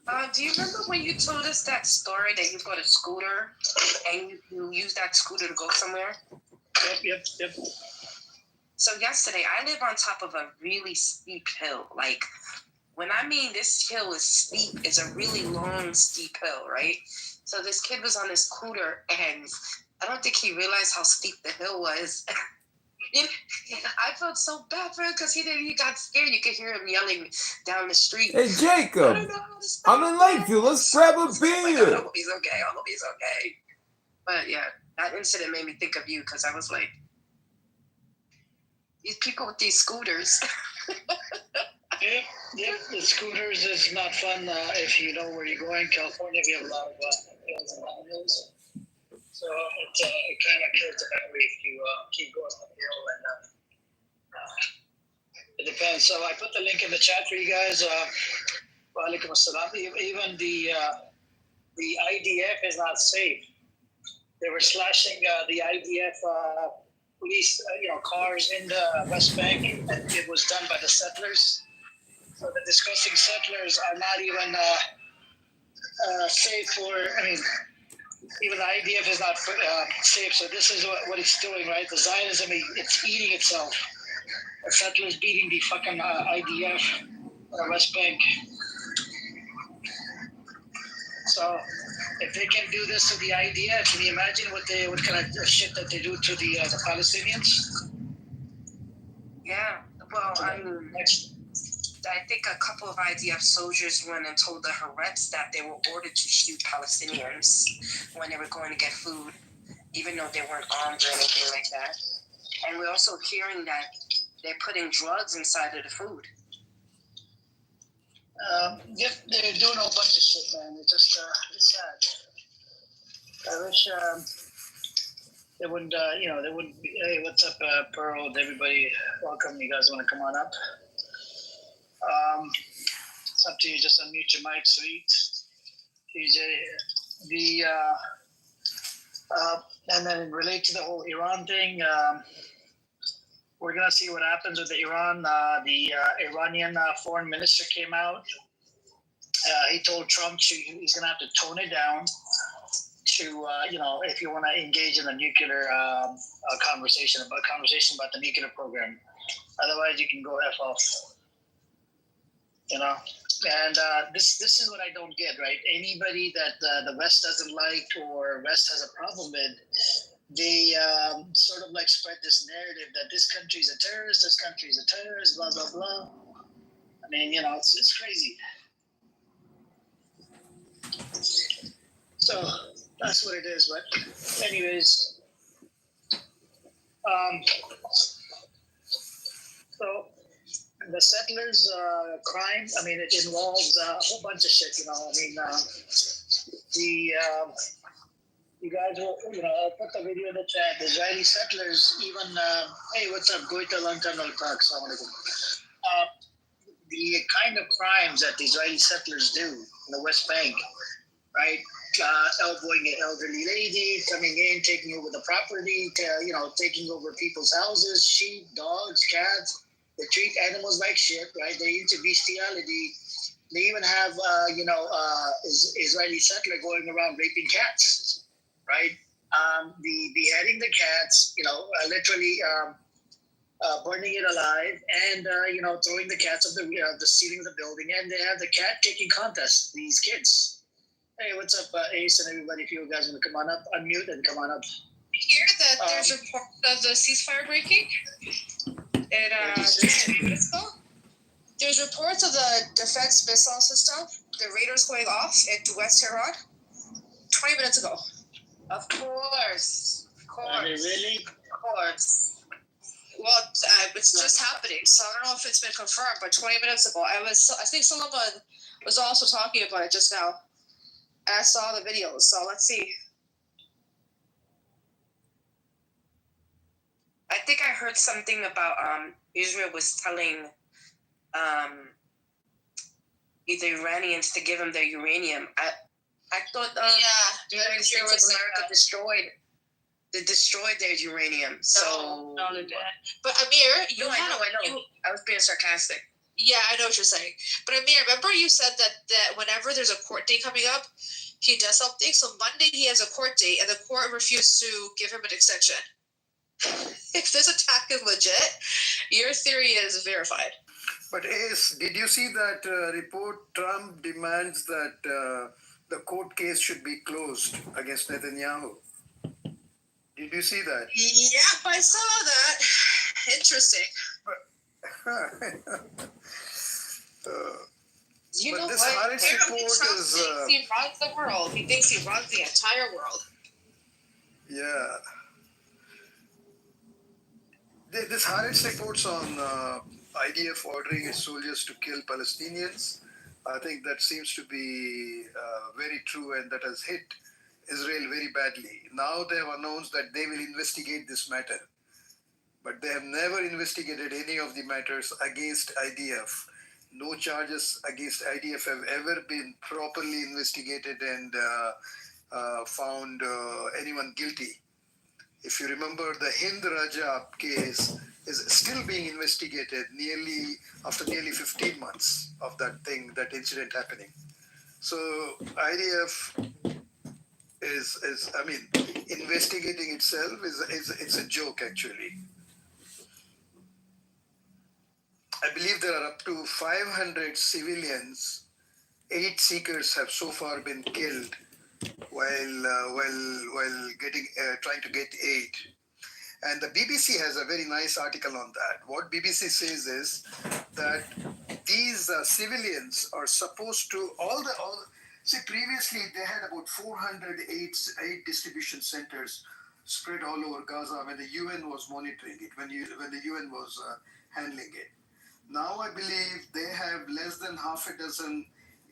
Do you remember when you told us that story that you bought a scooter and you used that scooter to go somewhere? Yep. So yesterday, I live on top of a really steep hill. Like, when I mean this hill is steep, it's a really long, steep hill, right? So this kid was on his scooter, and I don't think he realized how steep the hill was. I felt so bad for him because he got scared. You could hear him yelling down the street. Hey, Jacob, I don't know how to stop I'm in Lakeview. Let's grab a this. beer. I hope he's okay. I hope he's okay. But yeah, that incident made me think of you because I was like, these people with these scooters. Yep. The scooters is not fun if you know where you're going. California, we have a lot of hills and downhills. So it kind of kills the battery if you keep going uphill. And it depends. So I put the link in the chat for you guys. Walaikum assalam. Even the IDF is not safe. They were slashing the IDF police, cars in the West Bank, and it was done by the settlers. So the disgusting settlers are not even safe for. I mean, even the IDF is not safe. So this is what it's doing, right? The Zionism, it's eating itself. The settlers beating the fucking IDF in the West Bank. So if they can do this to the IDF, can you imagine what kind of shit that they do to the Palestinians? Yeah. Well, I mean, I think a couple of IDF soldiers went and told the Haaretz that they were ordered to shoot Palestinians when they were going to get food, even though they weren't armed or anything like that. And we're also hearing that they're putting drugs inside of the food. They're doing a bunch of shit, man. It's just it's sad. I wish they wouldn't, they wouldn't be, hey, what's up, Pearl? Everybody, welcome. You guys want to come on up? It's up to you. Just unmute your mic, sweet. DJ, and then relate to the whole Iran thing. We're gonna see what happens with the Iran. The Iranian foreign minister came out. He told Trump he's gonna have to tone it down to, if you want to engage in a nuclear conversation about the nuclear program. Otherwise, you can go f off. And this is what I don't get, right? Anybody that the West doesn't like or West has a problem with, they sort of like spread this narrative that this country is a terrorist, this country is a terrorist, blah, blah, blah. I mean, it's crazy. So that's what it is. But anyways, so the settlers' crime, I mean, it involves a whole bunch of shit, you guys will, I'll put the video in the chat. The Israeli settlers even, hey, what's up, Goita, long time no talk, assalamu alaikum. The kind of crimes that the Israeli settlers do in the West Bank, right? Elbowing an elderly lady, coming in, taking over the property, taking over people's houses, sheep, dogs, cats. They treat animals like shit, right? They're into bestiality. They even have, Israeli settler going around raping cats, right? The beheading the cats, literally burning it alive, and throwing the cats up the ceiling of the building, and they have the cat kicking contest. These kids. Hey, what's up, Ace and everybody? If you guys want to come on up, unmute and come on up. Hear that there's reports of the ceasefire breaking? There's reports of the defense missile system, the radars going off into West Tehran 20 minutes ago. Of course. Are they really? Of course. Well, it's just happening, so I don't know if it's been confirmed, but 20 minutes ago, I think someone was also talking about it just now. I saw the videos, so let's see. I think I heard something about Israel was telling the Iranians to give them their uranium. I thought the United States of America destroyed their uranium. So No, they didn't. But Amir, I know. I was being sarcastic. Yeah, I know what you're saying. But Amir, remember you said that whenever there's a court date coming up, he does something. So Monday he has a court date, and the court refused to give him an extension. If this attack is legit, your theory is verified. But Ace, did you see that report? Trump demands that the court case should be closed against Netanyahu. Did you see that? Yep, I saw that. Interesting. You But know this what? Haaretz Apparently report Trump is, thinks he runs the world. He thinks he runs the entire world. yeah. This Haaretz reports on IDF ordering its soldiers to kill Palestinians. I think that seems to be very true, and that has hit Israel very badly. Now they have announced that they will investigate this matter, but they have never investigated any of the matters against IDF. No charges against IDF have ever been properly investigated and found anyone guilty. If you remember, the Hind Raja case is still being investigated after nearly 15 months of that incident happening. So IDF is I mean, investigating itself it's a joke actually. I believe there are up to 500 civilians. 8 seekers have so far been killed while trying to get aid. And the BBC has a very nice article on that. What BBC says is that these civilians are supposed to see, previously they had about 400 aid distribution centers spread all over Gaza when the UN was monitoring it, when the UN was handling it. Now I believe they have less than half a dozen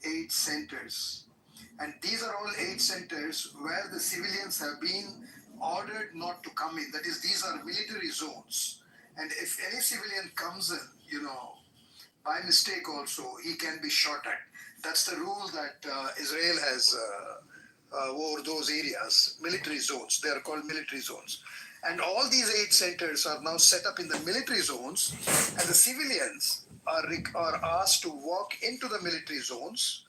aid centers. And these are all aid centers where the civilians have been ordered not to come in. That is, these are military zones. And if any civilian comes in, by mistake also, he can be shot at. That's the rule that Israel has over those areas, military zones. They are called military zones. And all these aid centers are now set up in the military zones, and the civilians are asked to walk into the military zones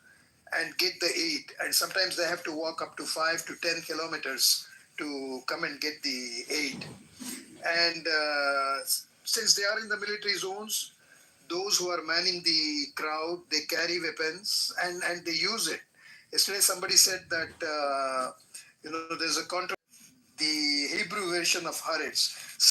and get the aid. And sometimes they have to walk up to 5 to 10 kilometers to come and get the aid. And since they are in the military zones, those who are manning the crowd, they carry weapons and they use it. Yesterday somebody said that, there's a controversy. The Hebrew version of Haaretz